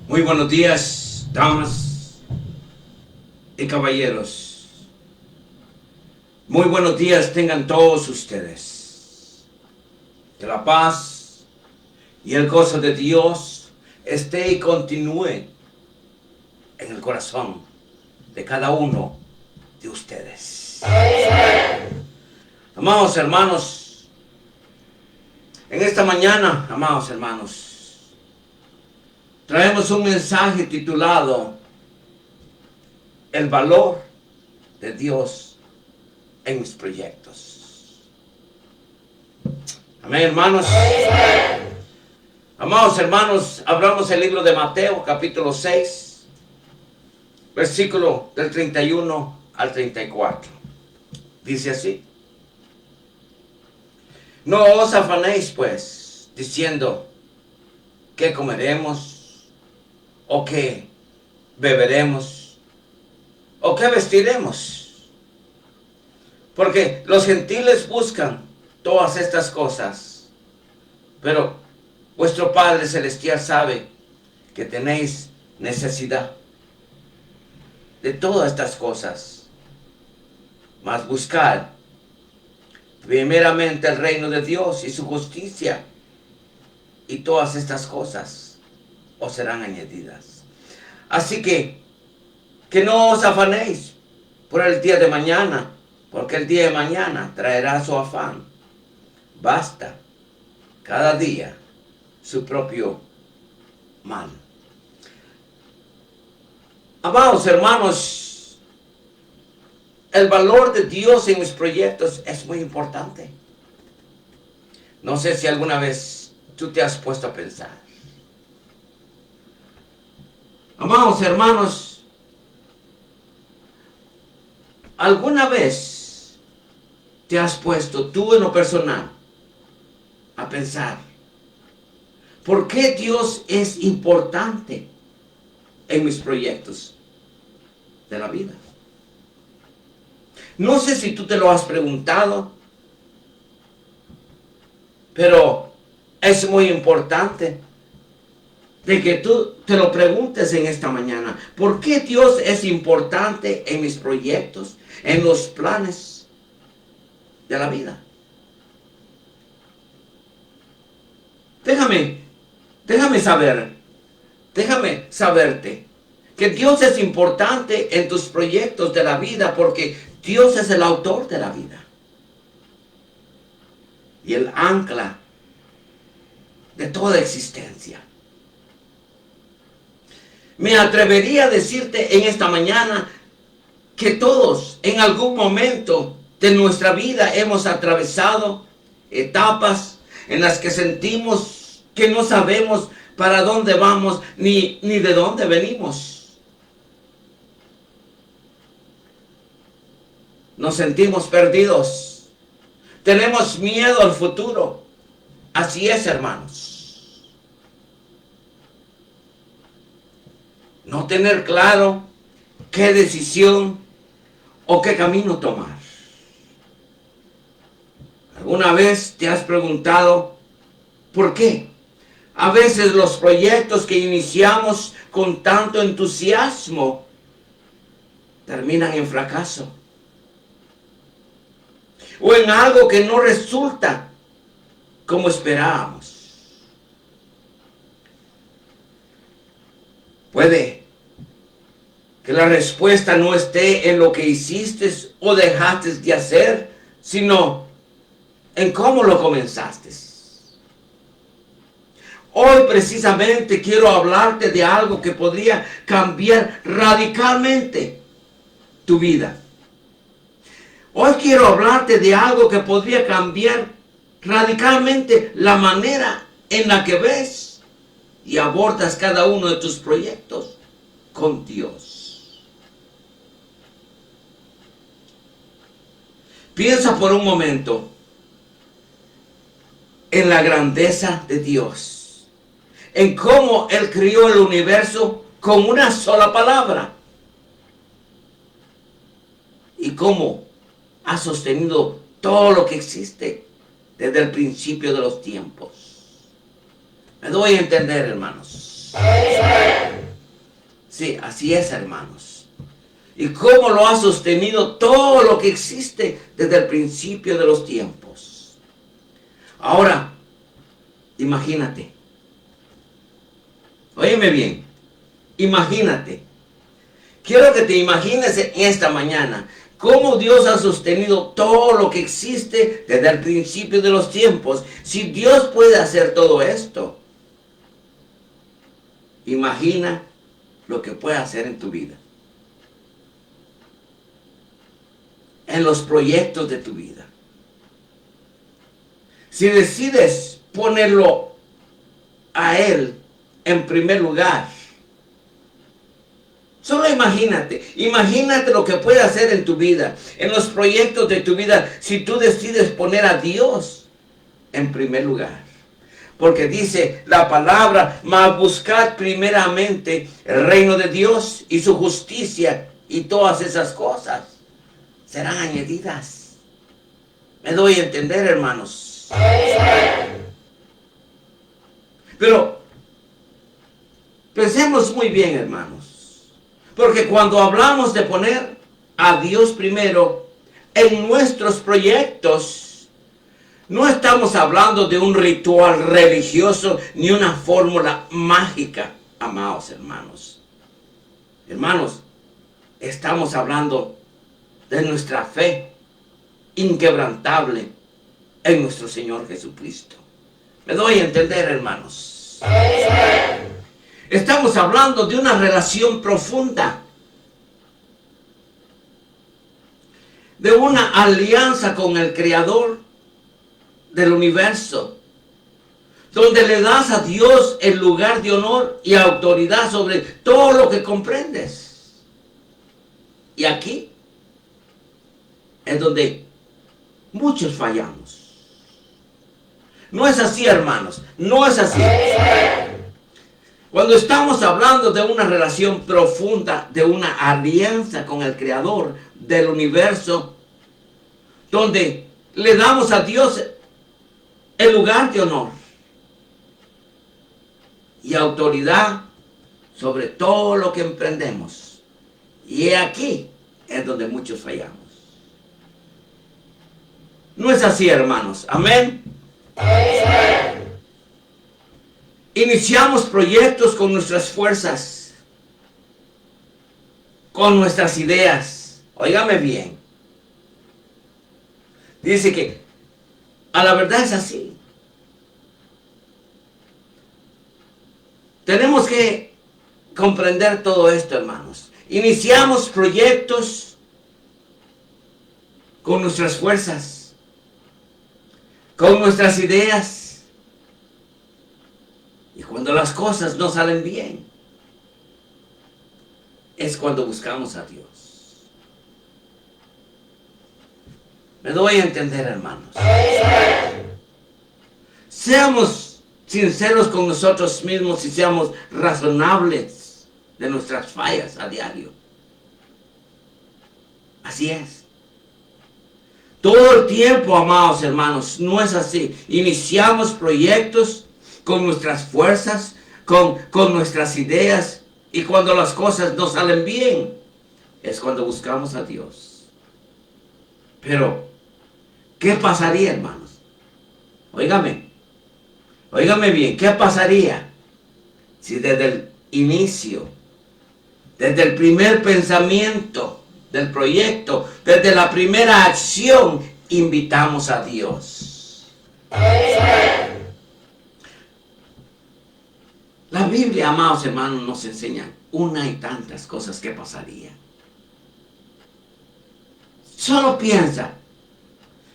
Muy buenos días, damas y caballeros. Muy buenos días tengan todos ustedes. Que la paz y el gozo de Dios esté y continúe en el corazón de cada uno de ustedes. Amados hermanos, en esta mañana, amados hermanos, traemos un mensaje titulado El valor de Dios en mis proyectos. Amén, hermanos. Amados hermanos, hablamos el libro de Mateo, capítulo 6, versículo del 31 al 34. Dice así: No os afanéis pues, diciendo, ¿qué comeremos? ¿O qué beberemos? ¿O qué vestiremos? Porque los gentiles buscan todas estas cosas, pero vuestro Padre Celestial sabe que tenéis necesidad de todas estas cosas. Mas buscad primeramente el reino de Dios y su justicia, y todas estas cosas os serán añadidas. Así que no os afanéis por el día de mañana, porque el día de mañana traerá su afán. Basta cada día su propio mal. Amados hermanos, el valor de Dios en mis proyectos es muy importante. No sé si alguna vez tú te has puesto a pensar. Amados hermanos, ¿alguna vez te has puesto tú en lo personal a pensar por qué Dios es importante en mis proyectos de la vida? No sé si tú te lo has preguntado, pero es muy importante de que tú te lo preguntes en esta mañana. ¿Por qué Dios es importante en mis proyectos, en los planes de la vida? Déjame Déjame saberte que Dios es importante en tus proyectos de la vida porque Dios es el autor de la vida y el ancla de toda existencia. Me atrevería a decirte en esta mañana que todos en algún momento de nuestra vida hemos atravesado etapas en las que sentimos que no sabemos para dónde vamos ni de dónde venimos. Nos sentimos perdidos. Tenemos miedo al futuro. Así es, hermanos. No tener claro qué decisión o qué camino tomar. ¿Alguna vez te has preguntado por qué? A veces los proyectos que iniciamos con tanto entusiasmo terminan en fracaso. O en algo que no resulta como esperábamos. Puede que la respuesta no esté en lo que hiciste o dejaste de hacer, sino en cómo lo comenzaste. Hoy precisamente quiero hablarte de algo que podría cambiar radicalmente tu vida. Hoy quiero hablarte de algo que podría cambiar radicalmente la manera en la que ves y abordas cada uno de tus proyectos con Dios. Piensa por un momento en la grandeza de Dios, en cómo Él crió el universo con una sola palabra y cómo ha sostenido todo lo que existe desde el principio de los tiempos. Me doy a entender, hermanos. Sí, así es, hermanos. Y cómo lo ha sostenido todo lo que existe desde el principio de los tiempos. Ahora, imagínate. Óyeme bien. Imagínate. Quiero que te imagines en esta mañana cómo Dios ha sostenido todo lo que existe desde el principio de los tiempos. Si Dios puede hacer todo esto, imagina lo que puede hacer en tu vida, en los proyectos de tu vida. Si decides ponerlo a Él en primer lugar, solo imagínate lo que puede hacer en tu vida, en los proyectos de tu vida, si tú decides poner a Dios en primer lugar. Porque dice la palabra, mas buscad primeramente el reino de Dios y su justicia, y todas esas cosas serán añadidas. Me doy a entender, hermanos. Pero pensemos muy bien, hermanos. Porque cuando hablamos de poner a Dios primero en nuestros proyectos, no estamos hablando de un ritual religioso ni una fórmula mágica, amados hermanos. Hermanos, estamos hablando de nuestra fe inquebrantable en nuestro Señor Jesucristo. Me doy a entender, hermanos. Estamos hablando de una relación profunda, de una alianza con el Creador del universo, donde le das a Dios el lugar de honor y autoridad sobre todo lo que comprendes. Y aquí es donde muchos fallamos. No es así, hermanos, no es así. Cuando estamos hablando de una relación profunda, de una alianza con el Creador del universo, donde le damos a Dios el lugar de honor y autoridad sobre todo lo que emprendemos. Y aquí es donde muchos fallamos. No es así, hermanos. Amén. Iniciamos proyectos con nuestras fuerzas, con nuestras ideas. Óigame bien. Dice que a la verdad es así. Tenemos que comprender todo esto, hermanos. Iniciamos proyectos con nuestras fuerzas, con nuestras ideas. Y cuando las cosas no salen bien, es cuando buscamos a Dios. Me doy a entender, hermanos. Seamos sinceros con nosotros mismos y seamos razonables de nuestras fallas a diario. Así es. Todo el tiempo, amados hermanos, no es así. Iniciamos proyectos con nuestras fuerzas, con nuestras ideas, y cuando las cosas no salen bien, es cuando buscamos a Dios. Pero, ¿qué pasaría, hermanos? Óigame bien, ¿qué pasaría si desde el inicio, desde el primer pensamiento del proyecto, desde la primera acción, invitamos a Dios? La Biblia, amados hermanos, nos enseña una y tantas cosas que pasaría. Solo piensa,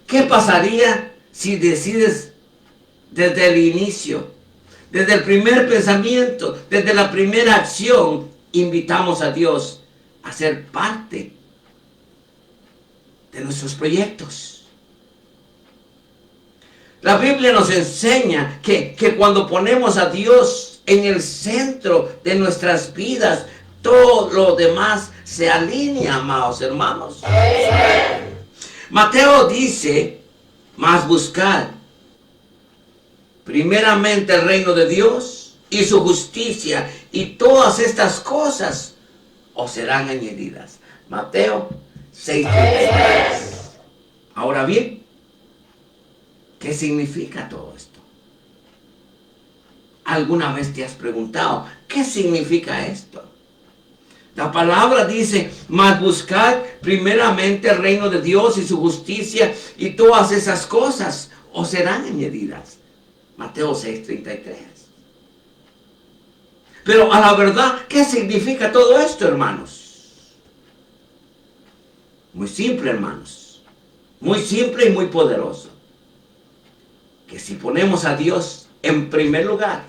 ¿qué pasaría si decides desde el inicio, desde el primer pensamiento, desde la primera acción, invitamos a Dios a ser parte de nuestros proyectos? La Biblia nos enseña que cuando ponemos a Dios en el centro de nuestras vidas, todo lo demás se alinea, amados hermanos. Mateo dice, mas buscad primeramente el reino de Dios y su justicia, y todas estas cosas os serán añadidas. Mateo 6:33. Ahora bien, ¿qué significa todo esto? ¿Alguna vez te has preguntado qué significa esto? La palabra dice, mas buscad primeramente el reino de Dios y su justicia, y todas esas cosas os serán añadidas. Mateo 6:33. Pero a la verdad, ¿qué significa todo esto, hermanos? Muy simple, hermanos. Muy simple y muy poderoso. Que si ponemos a Dios en primer lugar,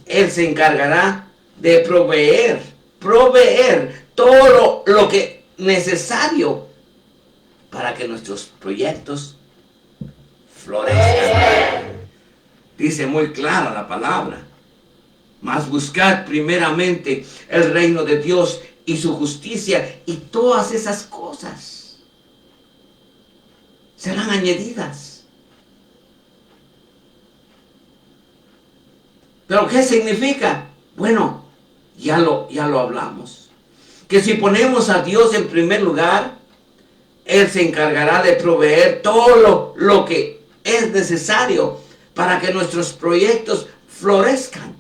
Él se encargará de proveer todo lo que es necesario para que nuestros proyectos florezcan. Dice muy clara la palabra, mas buscad primeramente el reino de Dios y su justicia, y todas esas cosas serán añadidas. ¿Pero qué significa? Bueno, ya lo hablamos. Que si ponemos a Dios en primer lugar, Él se encargará de proveer todo lo que es necesario para que nuestros proyectos florezcan.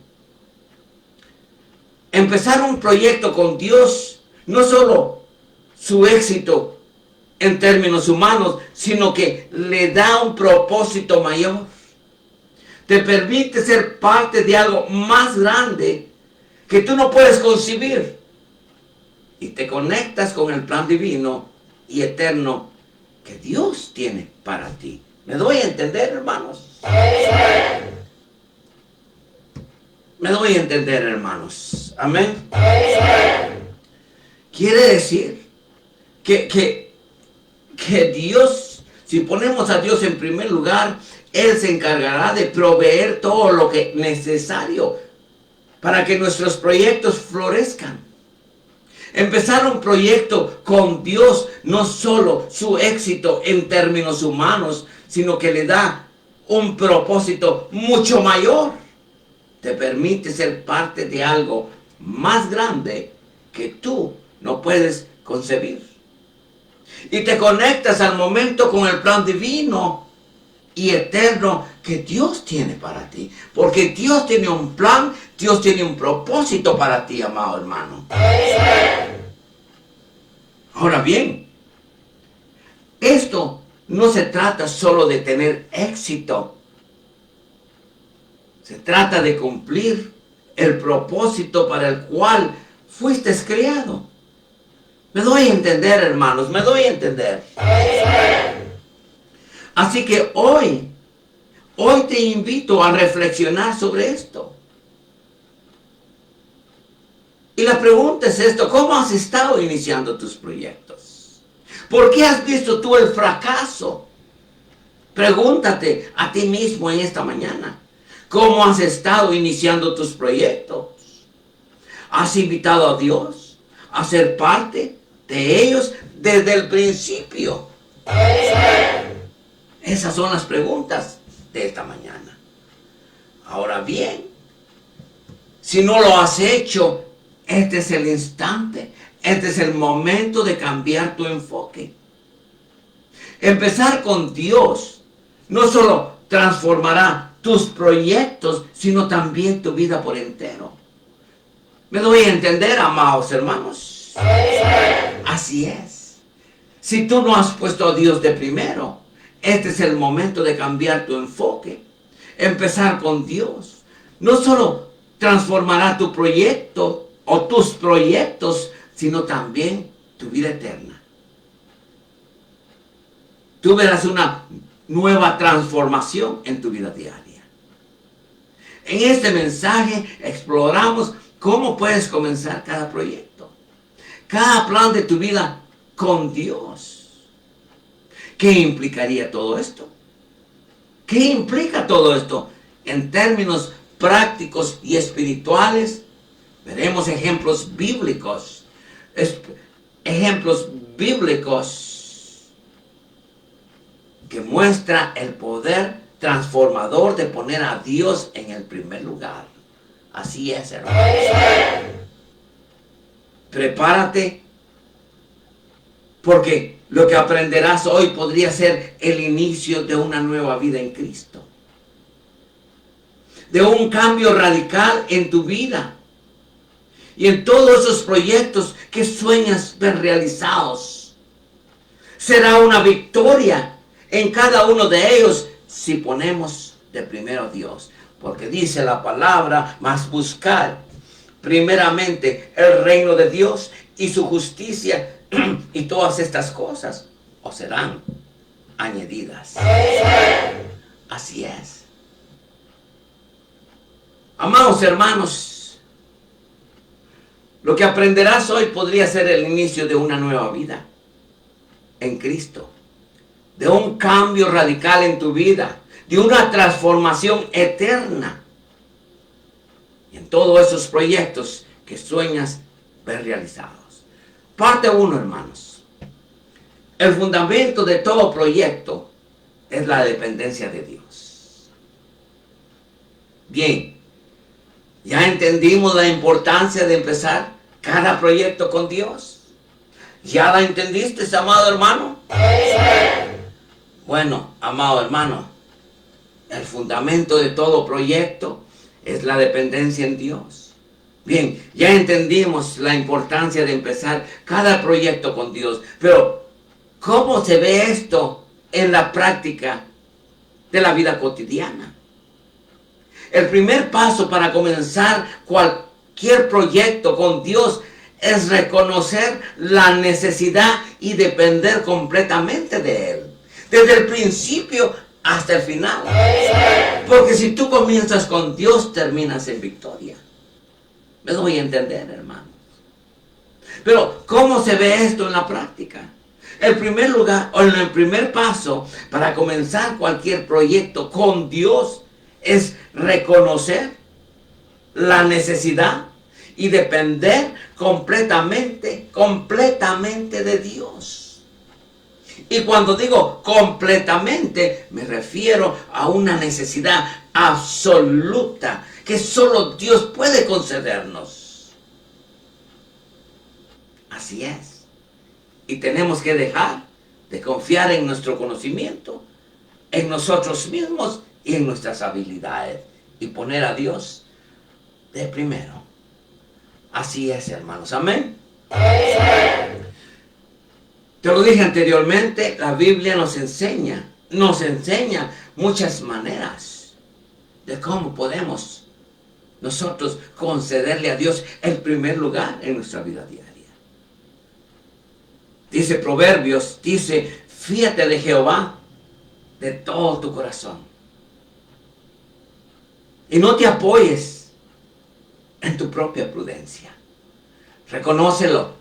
Empezar un proyecto con Dios, no solo su éxito en términos humanos, sino que le da un propósito mayor. Te permite ser parte de algo más grande que tú no puedes concebir. Y te conectas con el plan divino y eterno que Dios tiene para ti. ¿Me doy a entender, hermanos? Me doy a entender, hermanos. Amén. Quiere decir que Dios, si ponemos a Dios en primer lugar, Él se encargará de proveer todo lo que es necesario para que nuestros proyectos florezcan. Empezar un proyecto con Dios no solo su éxito en términos humanos, sino que le da un propósito mucho mayor. Te permite ser parte de algo más grande que tú no puedes concebir. Y te conectas al momento con el plan divino y eterno que Dios tiene para ti. Porque Dios tiene un plan, Dios tiene un propósito para ti, amado hermano. Ahora bien, esto no se trata solo de tener éxito. Se trata de cumplir el propósito para el cual fuiste creado. Me doy a entender, hermanos, me doy a entender. Así que hoy te invito a reflexionar sobre esto. Y la pregunta es esto: ¿cómo has estado iniciando tus proyectos? ¿Por qué has visto tú el fracaso? Pregúntate a ti mismo en esta mañana: ¿cómo has estado iniciando tus proyectos? ¿Has invitado a Dios a ser parte de ellos desde el principio? Esas son las preguntas de esta mañana. Ahora bien, si no lo has hecho, este es el instante, este es el momento de cambiar tu enfoque. Empezar con Dios no solo transformará tus proyectos, sino también tu vida por entero. ¿Me doy a entender, amados hermanos? Así es. Si tú no has puesto a Dios de primero, este es el momento de cambiar tu enfoque. Empezar con Dios no solo transformará tu proyecto o tus proyectos, sino también tu vida eterna. Tú verás una nueva transformación en tu vida diaria. En este mensaje exploramos cómo puedes comenzar cada proyecto, cada plan de tu vida con Dios. ¿Qué implicaría todo esto? ¿Qué implica todo esto en términos prácticos y espirituales? Veremos ejemplos bíblicos. Ejemplos bíblicos que muestra el poder transformador de poner a Dios en el primer lugar. Así es, hermano. Prepárate, porque lo que aprenderás hoy podría ser el inicio de una nueva vida en Cristo. De un cambio radical en tu vida. Y en todos esos proyectos que sueñas ver realizados. Será una victoria en cada uno de ellos si ponemos de primero a Dios. Porque dice la palabra: mas buscar primeramente el reino de Dios y su justicia, y todas estas cosas os serán añadidas. Así es. Amados hermanos, lo que aprenderás hoy podría ser el inicio de una nueva vida en Cristo, de un cambio radical en tu vida, de una transformación eterna. Y en todos esos proyectos que sueñas ver realizados. Parte 1, hermanos. El fundamento de todo proyecto es la dependencia de Dios. Bien, ya entendimos la importancia de empezar cada proyecto con Dios. ¿Ya la entendiste, amado hermano? Bueno, amado hermano, el fundamento de todo proyecto es la dependencia en Dios. Bien, ya entendimos la importancia de empezar cada proyecto con Dios. Pero, ¿cómo se ve esto en la práctica de la vida cotidiana? El primer paso para comenzar cualquier proyecto con Dios es reconocer la necesidad y depender completamente de Él. Desde el principio hasta el final. Porque si tú comienzas con Dios, terminas en victoria. Me doy a entender, hermanos. Pero, ¿cómo se ve esto en la práctica? El primer lugar, o el primer paso para comenzar cualquier proyecto con Dios es reconocer la necesidad y depender completamente de Dios. Y cuando digo completamente, me refiero a una necesidad absoluta que solo Dios puede concedernos. Así es. Y tenemos que dejar de confiar en nuestro conocimiento, en nosotros mismos y en nuestras habilidades y poner a Dios de primero. Así es, hermanos. Amén. Te lo dije anteriormente, la Biblia nos enseña muchas maneras de cómo podemos nosotros concederle a Dios el primer lugar en nuestra vida diaria. Dice Proverbios, dice, fíate de Jehová de todo tu corazón. Y no te apoyes en tu propia prudencia. Reconócelo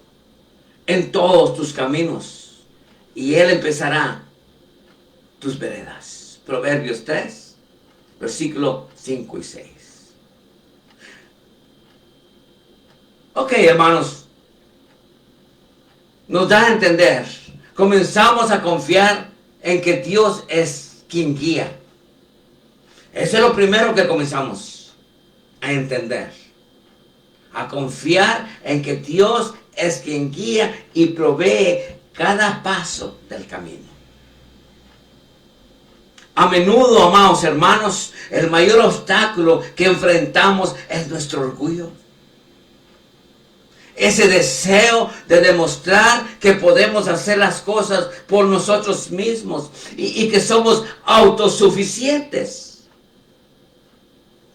en todos tus caminos y Él empezará tus veredas. Proverbios 3, versículo 5 y 6. Ok, hermanos, nos da a entender, comenzamos a confiar en que Dios es quien guía. Eso es lo primero que comenzamos a entender, a confiar en que Dios es quien guía y provee cada paso del camino. A menudo, amados hermanos, el mayor obstáculo que enfrentamos es nuestro orgullo. Ese deseo de demostrar que podemos hacer las cosas por nosotros mismos y que somos autosuficientes.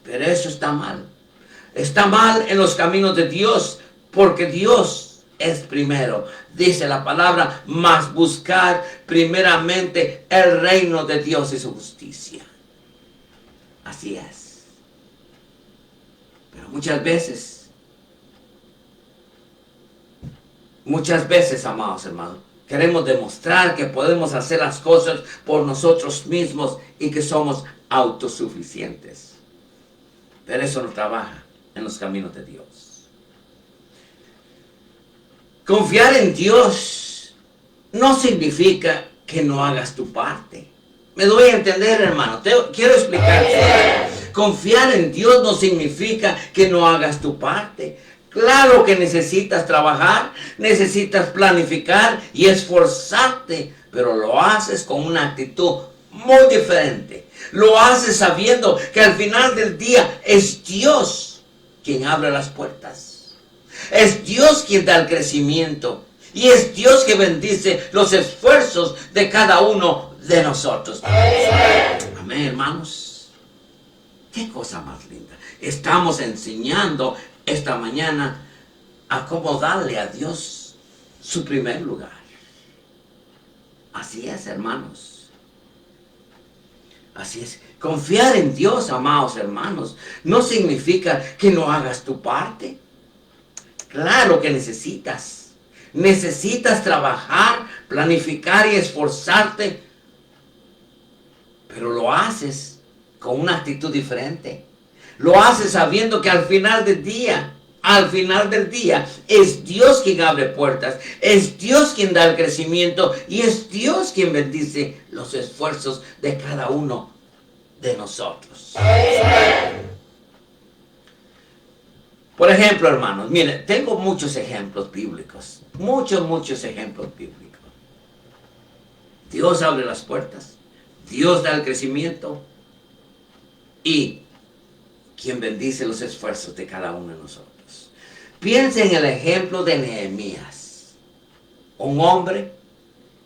Pero eso está mal. Está mal en los caminos de Dios, porque Dios es primero. Dice la palabra, mas buscar primeramente el reino de Dios y su justicia. Así es. Pero muchas veces, amados hermanos, queremos demostrar que podemos hacer las cosas por nosotros mismos y que somos autosuficientes. Pero eso no trabaja en los caminos de Dios. Confiar en Dios no significa que no hagas tu parte. Me doy a entender, hermano. Quiero explicarte. Confiar en Dios no significa que no hagas tu parte. Claro que necesitas trabajar, necesitas planificar y esforzarte, pero lo haces con una actitud muy diferente. Lo haces sabiendo que al final del día es Dios quien abre las puertas. Es Dios quien da el crecimiento. Y es Dios que bendice los esfuerzos de cada uno de nosotros. Amén, hermanos. Qué cosa más linda. Estamos enseñando esta mañana a cómo darle a Dios su primer lugar. Así es, hermanos. Así es. Confiar en Dios, amados hermanos, no significa que no hagas tu parte. Claro que necesitas. Necesitas trabajar, planificar y esforzarte. Pero lo haces con una actitud diferente. Lo haces sabiendo que al final del día, es Dios quien abre puertas, es Dios quien da el crecimiento y es Dios quien bendice los esfuerzos de cada uno de nosotros. Por ejemplo, hermanos, miren, tengo muchos ejemplos bíblicos, muchos ejemplos bíblicos. Dios abre las puertas, Dios da el crecimiento y quien bendice los esfuerzos de cada uno de nosotros. Piensa en el ejemplo de Nehemías, un hombre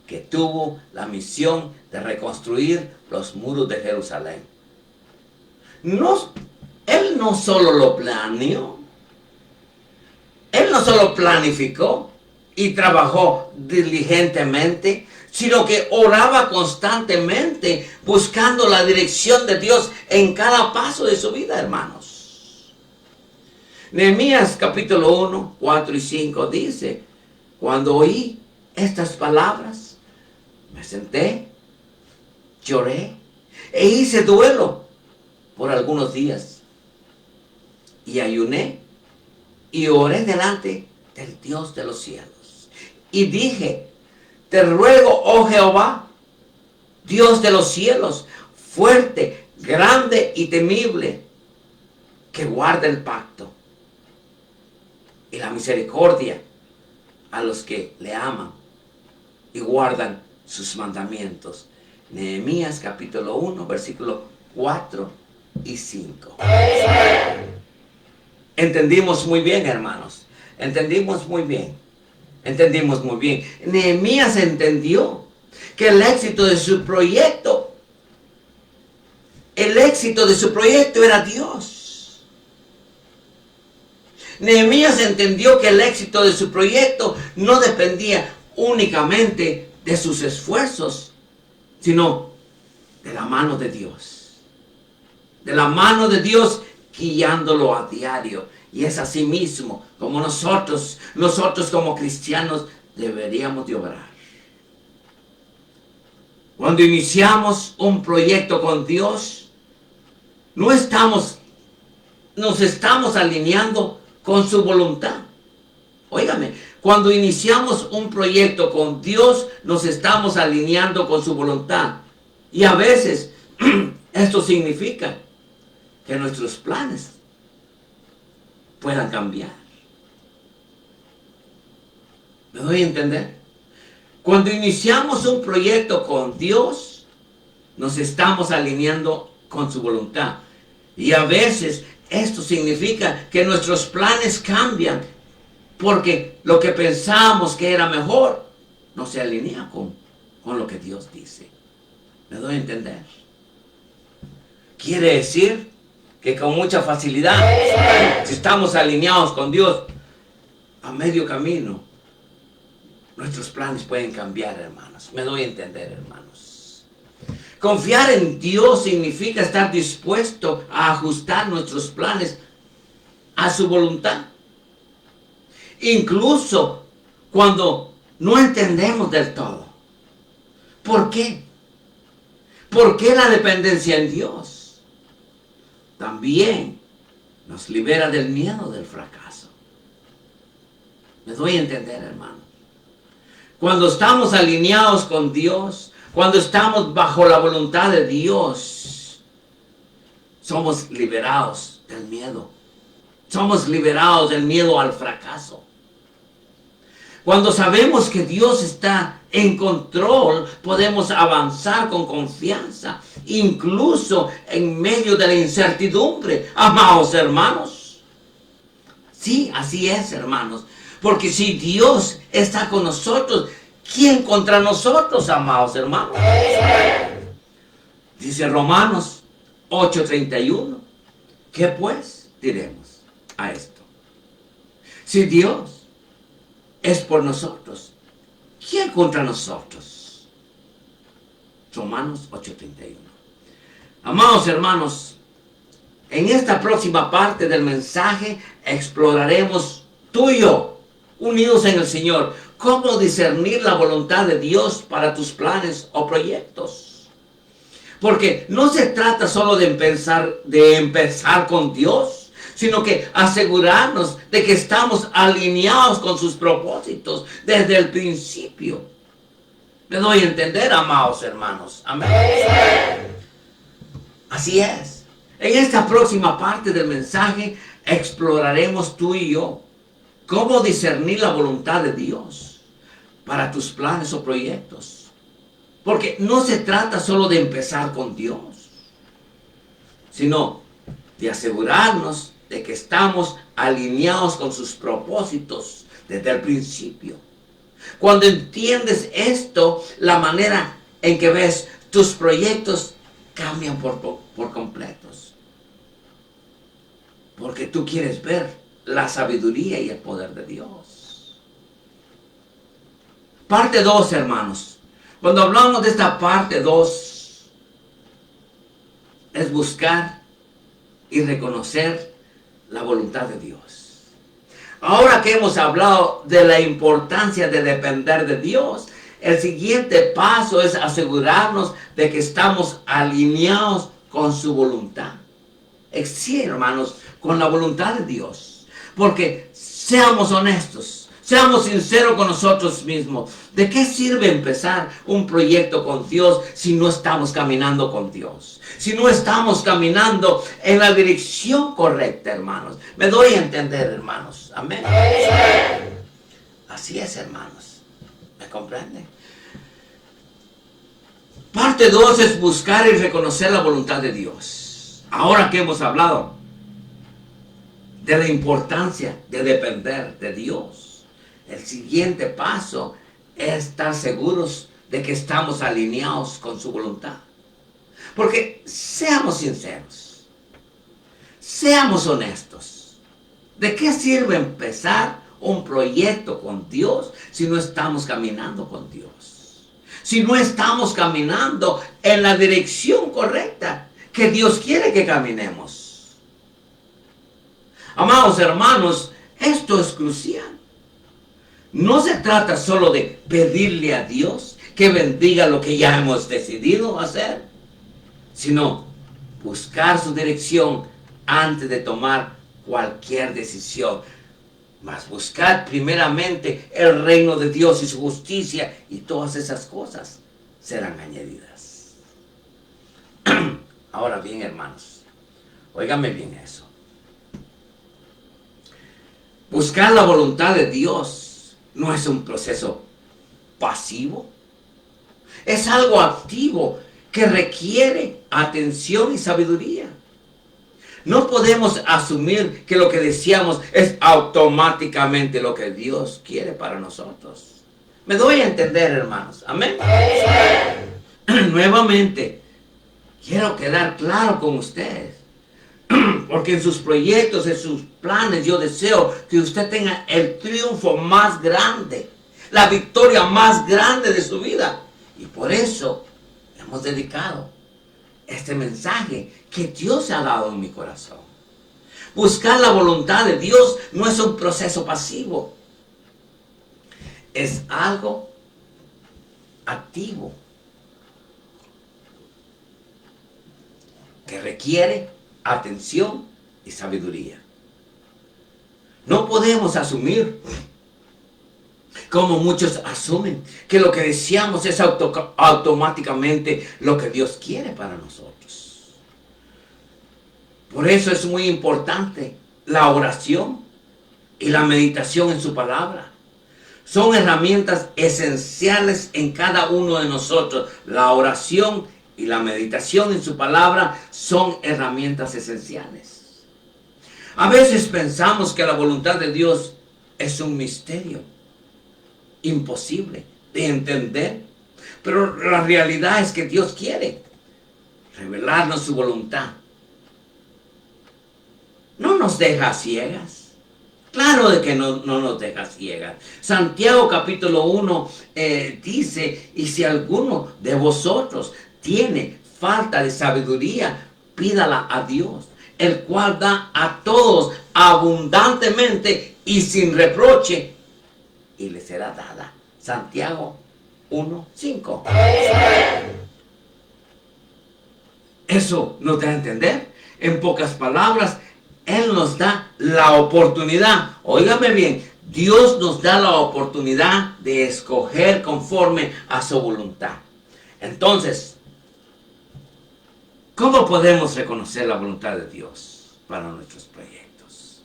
que tuvo la misión de reconstruir los muros de Jerusalén. Él no solo lo planeó, él no solo planificó y trabajó diligentemente, sino que oraba constantemente buscando la dirección de Dios en cada paso de su vida, hermanos. Nehemías capítulo 1, 4 y 5 dice, cuando oí estas palabras, me senté, lloré e hice duelo por algunos días y ayuné y oré delante del Dios de los cielos y dije, te ruego, oh Jehová, Dios de los cielos, fuerte, grande y temible, que guarde el pacto y la misericordia a los que le aman y guardan sus mandamientos. Nehemías capítulo 1, versículo 4 y 5. Entendimos muy bien, hermanos. Entendimos muy bien. Entendimos muy bien. Nehemías entendió que el éxito de su proyecto era Dios. Nehemías entendió que el éxito de su proyecto no dependía únicamente de sus esfuerzos, sino de la mano de Dios. De la mano de Dios guiándolo a diario. Y es así mismo como nosotros como cristianos deberíamos de obrar. Cuando iniciamos un proyecto con Dios, nos estamos alineando con su voluntad. Óigame, cuando iniciamos un proyecto con Dios, nos estamos alineando con su voluntad. Y a veces esto significa que nuestros planes puedan cambiar. ¿Me doy a entender? Cuando iniciamos un proyecto con Dios, nos estamos alineando con su voluntad. Y a veces esto significa que nuestros planes cambian porque lo que pensamos que era mejor no se alinea con lo que Dios dice. ¿Me doy a entender? Quiere decir que con mucha facilidad, si estamos alineados con Dios, a medio camino, nuestros planes pueden cambiar, hermanos. Me doy a entender, hermanos. Confiar en Dios significa estar dispuesto a ajustar nuestros planes a su voluntad. Incluso cuando no entendemos del todo. ¿Por qué? ¿Por qué la dependencia en Dios? También nos libera del miedo del fracaso. ¿Me doy a entender, hermano? Cuando estamos alineados con Dios, cuando estamos bajo la voluntad de Dios, somos liberados del miedo. Somos liberados del miedo al fracaso. Cuando sabemos que Dios está en control, podemos avanzar con confianza, incluso en medio de la incertidumbre. Amados hermanos. Sí, así es, hermanos. Porque si Dios está con nosotros, ¿quién contra nosotros, amados hermanos? Dice Romanos 8:31. ¿Qué pues diremos a esto? Si Dios es por nosotros, ¿quién contra nosotros? Romanos 8:31. Amados hermanos, en esta próxima parte del mensaje exploraremos tú y yo, unidos en el Señor, cómo discernir la voluntad de Dios para tus planes o proyectos. Porque no se trata solo de empezar con Dios, sino que asegurarnos de que estamos alineados con sus propósitos desde el principio. Me doy a entender, amados hermanos. Amén. Así es. En esta próxima parte del mensaje exploraremos tú y yo cómo discernir la voluntad de Dios para tus planes o proyectos. Porque no se trata solo de empezar con Dios, sino de asegurarnos de que estamos alineados con sus propósitos desde el principio. Cuando entiendes esto, la manera en que ves tus proyectos cambian por completos. Porque tú quieres ver la sabiduría y el poder de Dios. Parte 2, hermanos. Cuando hablamos de esta parte 2, es buscar y reconocer la voluntad de Dios. Ahora que hemos hablado de la importancia de depender de Dios, el siguiente paso es asegurarnos de que estamos alineados con su voluntad. Sí, hermanos, con la voluntad de Dios. Porque seamos honestos, seamos sinceros con nosotros mismos. ¿De qué sirve empezar un proyecto con Dios si no estamos caminando con Dios? Si no estamos caminando en la dirección correcta, hermanos. Me doy a entender, hermanos. Amén. Así es, hermanos. ¿Me comprenden? Parte 2 es buscar y reconocer la voluntad de Dios. Ahora que hemos hablado de la importancia de depender de Dios, el siguiente paso es estar seguros de que estamos alineados con su voluntad. Porque seamos sinceros, seamos honestos. ¿De qué sirve empezar un proyecto con Dios si no estamos caminando con Dios? Si no estamos caminando en la dirección correcta que Dios quiere que caminemos. Amados hermanos, esto es crucial. No se trata solo de pedirle a Dios que bendiga lo que ya hemos decidido hacer, sino buscar su dirección antes de tomar cualquier decisión. Mas buscar primeramente el reino de Dios y su justicia, y todas esas cosas serán añadidas. Ahora bien, hermanos, óigame bien eso. Buscar la voluntad de Dios no es un proceso pasivo, es algo activo que requiere atención y sabiduría. No podemos asumir que lo que deseamos es automáticamente lo que Dios quiere para nosotros. Me doy a entender, hermanos. Amén. Nuevamente, quiero quedar claro con ustedes. Porque en sus proyectos, en sus planes, yo deseo que usted tenga el triunfo más grande, la victoria más grande de su vida. Y por eso hemos dedicado este mensaje que Dios ha dado en mi corazón. Buscar la voluntad de Dios no es un proceso pasivo. Es algo activo que requiere atención y sabiduría. No podemos asumir, como muchos asumen, que lo que deseamos es automáticamente lo que Dios quiere para nosotros. Por eso es muy importante la oración y la meditación en su palabra. Son herramientas esenciales en cada uno de nosotros. La oración y la meditación en su palabra son herramientas esenciales. A veces pensamos que la voluntad de Dios es un misterio imposible de entender, pero la realidad es que Dios quiere revelarnos su voluntad. No nos deja ciegas. Claro de que no nos deja ciegas. Santiago capítulo 1 dice, y si alguno de vosotros tiene falta de sabiduría, pídala a Dios, el cual da a todos abundantemente y sin reproche, y le será dada. Santiago 1:5. Eso nos da a entender. En pocas palabras, Él nos da la oportunidad. Óigame bien, Dios nos da la oportunidad de escoger conforme a su voluntad. Entonces, ¿cómo podemos reconocer la voluntad de Dios para nuestros proyectos?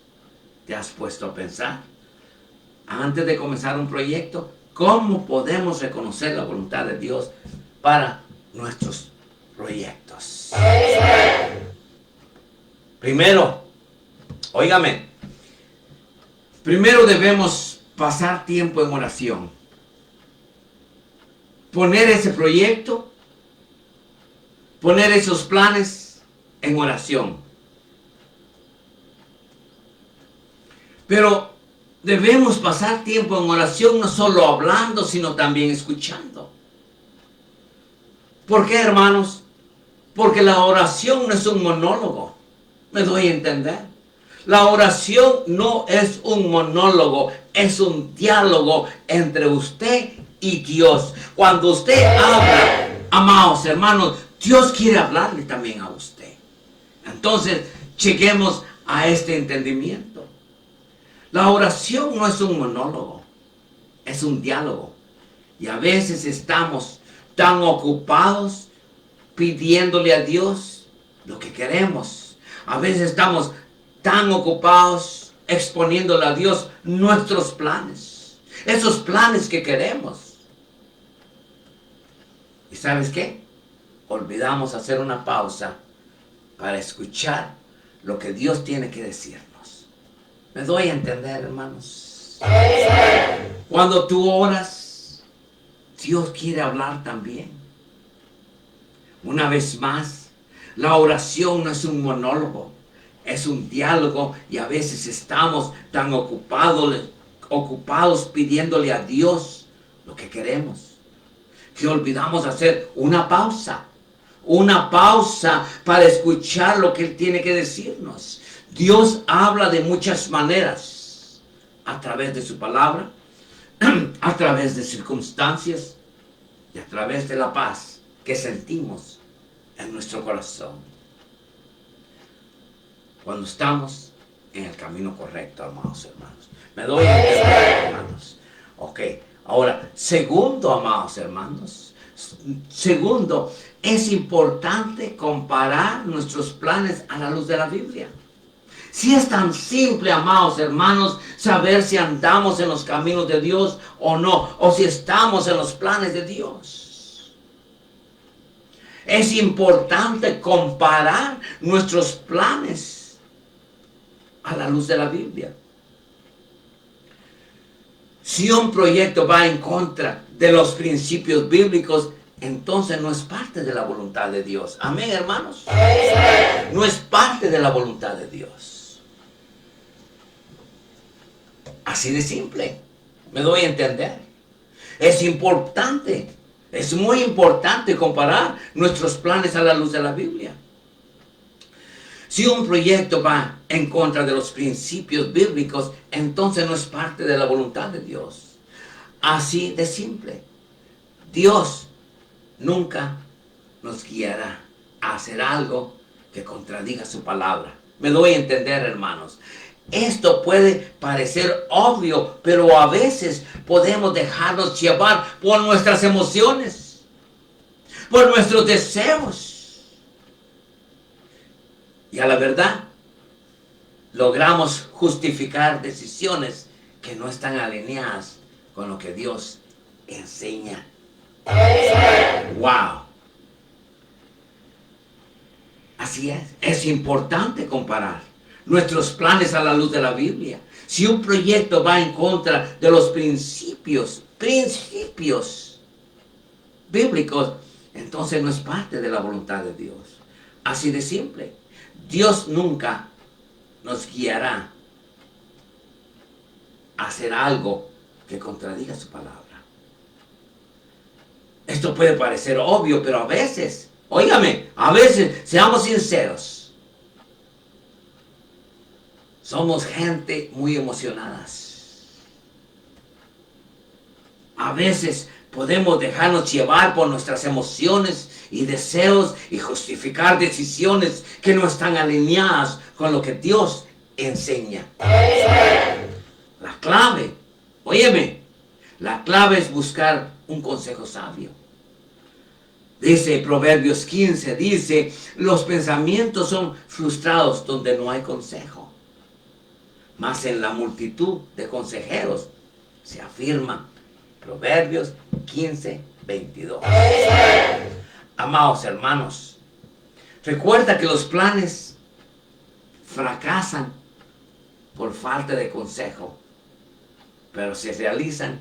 ¿Te has puesto a pensar? Antes de comenzar un proyecto, ¿cómo podemos reconocer la voluntad de Dios para nuestros proyectos? Primero, óigame, primero debemos pasar tiempo en oración. Poner ese proyecto, poner esos planes en oración. Pero debemos pasar tiempo en oración, no solo hablando, sino también escuchando. ¿Por qué, hermanos? Porque la oración no es un monólogo. ¿Me doy a entender? La oración no es un monólogo, es un diálogo entre usted y Dios. Cuando usted habla, amados hermanos, Dios quiere hablarle también a usted. Entonces, lleguemos a este entendimiento. La oración no es un monólogo, es un diálogo. Y a veces estamos tan ocupados pidiéndole a Dios lo que queremos. A veces estamos tan ocupados exponiéndole a Dios nuestros planes, esos planes que queremos. ¿Y sabes qué? olvidamos hacer una pausa para escuchar lo que Dios tiene que decirnos. ¿Me doy a entender, hermanos? Cuando tú oras, Dios quiere hablar también. Una vez más, la oración no es un monólogo, es un diálogo, y a veces estamos tan ocupados pidiéndole a Dios lo que queremos, que olvidamos hacer una pausa para escuchar lo que Él tiene que decirnos. Dios habla de muchas maneras, a través de su palabra, a través de circunstancias y a través de la paz que sentimos en nuestro corazón, cuando estamos en el camino correcto, amados hermanos. Me doy a entender, hermanos. Ok, ahora, segundo, amados hermanos, es importante comparar nuestros planes a la luz de la Biblia. Si es tan simple, amados hermanos, saber si andamos en los caminos de Dios o no, o si estamos en los planes de Dios. Es importante comparar nuestros planes a la luz de la Biblia. Si un proyecto va en contra de los principios bíblicos, entonces no es parte de la voluntad de Dios. Amén, hermanos. No es parte de la voluntad de Dios. Así de simple. ¿Me doy a entender? Es importante. Es muy importante comparar nuestros planes a la luz de la Biblia. Si un proyecto va en contra de los principios bíblicos, entonces no es parte de la voluntad de Dios. Así de simple. Dios nunca nos guiará a hacer algo que contradiga su palabra. Me doy a entender, hermanos. Esto puede parecer obvio, pero a veces podemos dejarnos llevar por nuestras emociones, por nuestros deseos. Y a la verdad, logramos justificar decisiones que no están alineadas con lo que Dios enseña. ¡Wow! Así es importante comparar nuestros planes a la luz de la Biblia. Si un proyecto va en contra de los principios bíblicos, entonces no es parte de la voluntad de Dios. Así de simple. Dios nunca nos guiará a hacer algo que contradiga su palabra. Esto puede parecer obvio, pero a veces, óigame, a veces, seamos sinceros, somos gente muy emocionadas. A veces podemos dejarnos llevar por nuestras emociones y deseos y justificar decisiones que no están alineadas con lo que Dios enseña. La clave, óyeme, la clave es buscar un consejo sabio. Dice Proverbios 15, dice, los pensamientos son frustrados donde no hay consejo, mas en la multitud de consejeros se afirma. Proverbios 15, 22. Amados hermanos, recuerda que los planes fracasan por falta de consejo, pero se realizan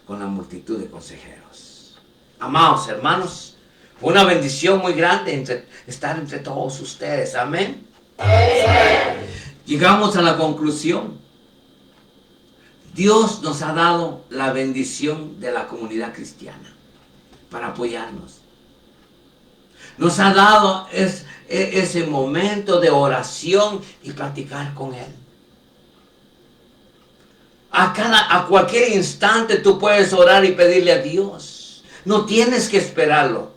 con la multitud de consejeros. Amados hermanos, fue una bendición muy grande estar entre todos ustedes. Amén. Llegamos a la conclusión. Dios nos ha dado la bendición de la comunidad cristiana para apoyarnos. Nos ha dado ese momento de oración y platicar con Él. A cualquier instante tú puedes orar y pedirle a Dios. No tienes que esperarlo.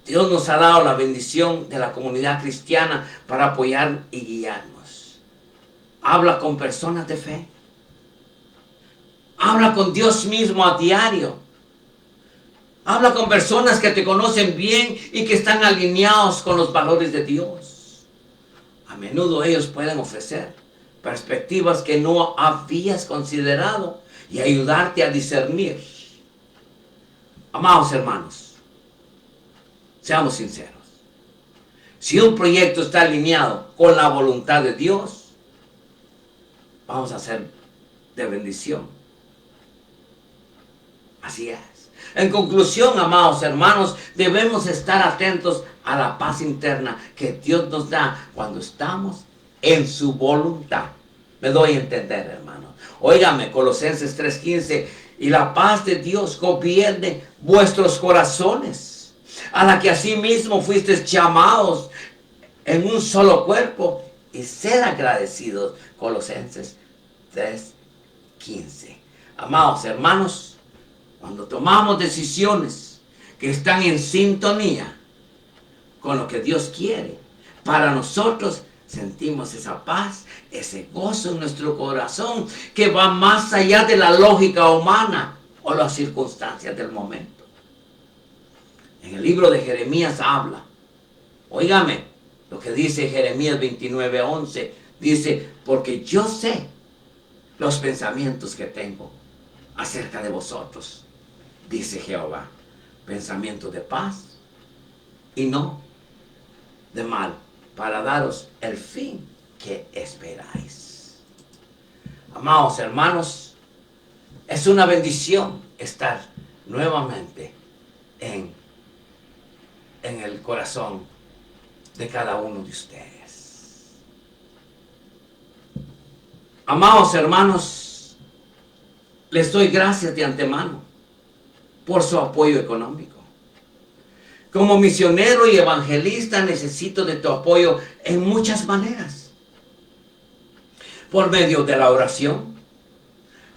Dios nos ha dado la bendición de la comunidad cristiana para apoyar y guiarnos. Habla con personas de fe. Habla con Dios mismo a diario. Habla con personas que te conocen bien y que están alineados con los valores de Dios. A menudo ellos pueden ofrecer perspectivas que no habías considerado y ayudarte a discernir. Amados hermanos, Seamos sinceros. Si un proyecto está alineado con la voluntad de Dios, vamos a ser de bendición. Así es. En conclusión, amados hermanos, debemos estar atentos a la paz interna que Dios nos da cuando estamos en su voluntad. Me doy a entender, hermanos. Óigame, Colosenses 3:15, y la paz de Dios gobierne vuestros corazones, a la que asimismo fuisteis llamados en un solo cuerpo, y ser agradecidos. Colosenses 3:15. Amados hermanos, cuando tomamos decisiones que están en sintonía con lo que Dios quiere para nosotros, sentimos esa paz, ese gozo en nuestro corazón que va más allá de la lógica humana o las circunstancias del momento. En el libro de Jeremías habla, óigame, lo que dice Jeremías 29:11, dice, porque yo sé los pensamientos que tengo acerca de vosotros, dice Jehová, pensamientos de paz y no de mal, para daros el fin que esperáis. Amados hermanos, es una bendición estar nuevamente en el corazón de cada uno de ustedes. Amados hermanos, les doy gracias de antemano por su apoyo económico. Como misionero y evangelista necesito de tu apoyo en muchas maneras. Por medio de la oración,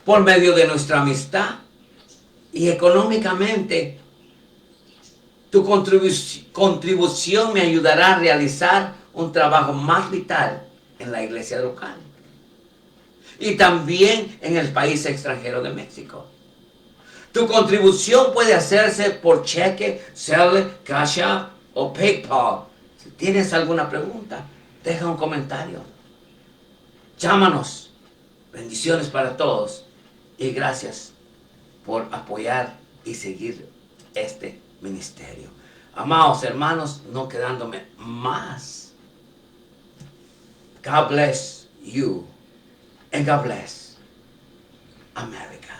por medio de nuestra amistad y económicamente. Tu contribución me ayudará a realizar un trabajo más vital en la iglesia local y también en el país extranjero de México. Tu contribución puede hacerse por cheque, Zelle, Cash App o PayPal. Si tienes alguna pregunta, deja un comentario. Llámanos. Bendiciones para todos y gracias por apoyar y seguir este ministerio. Amados hermanos, no quedándome más. God bless you and God bless America.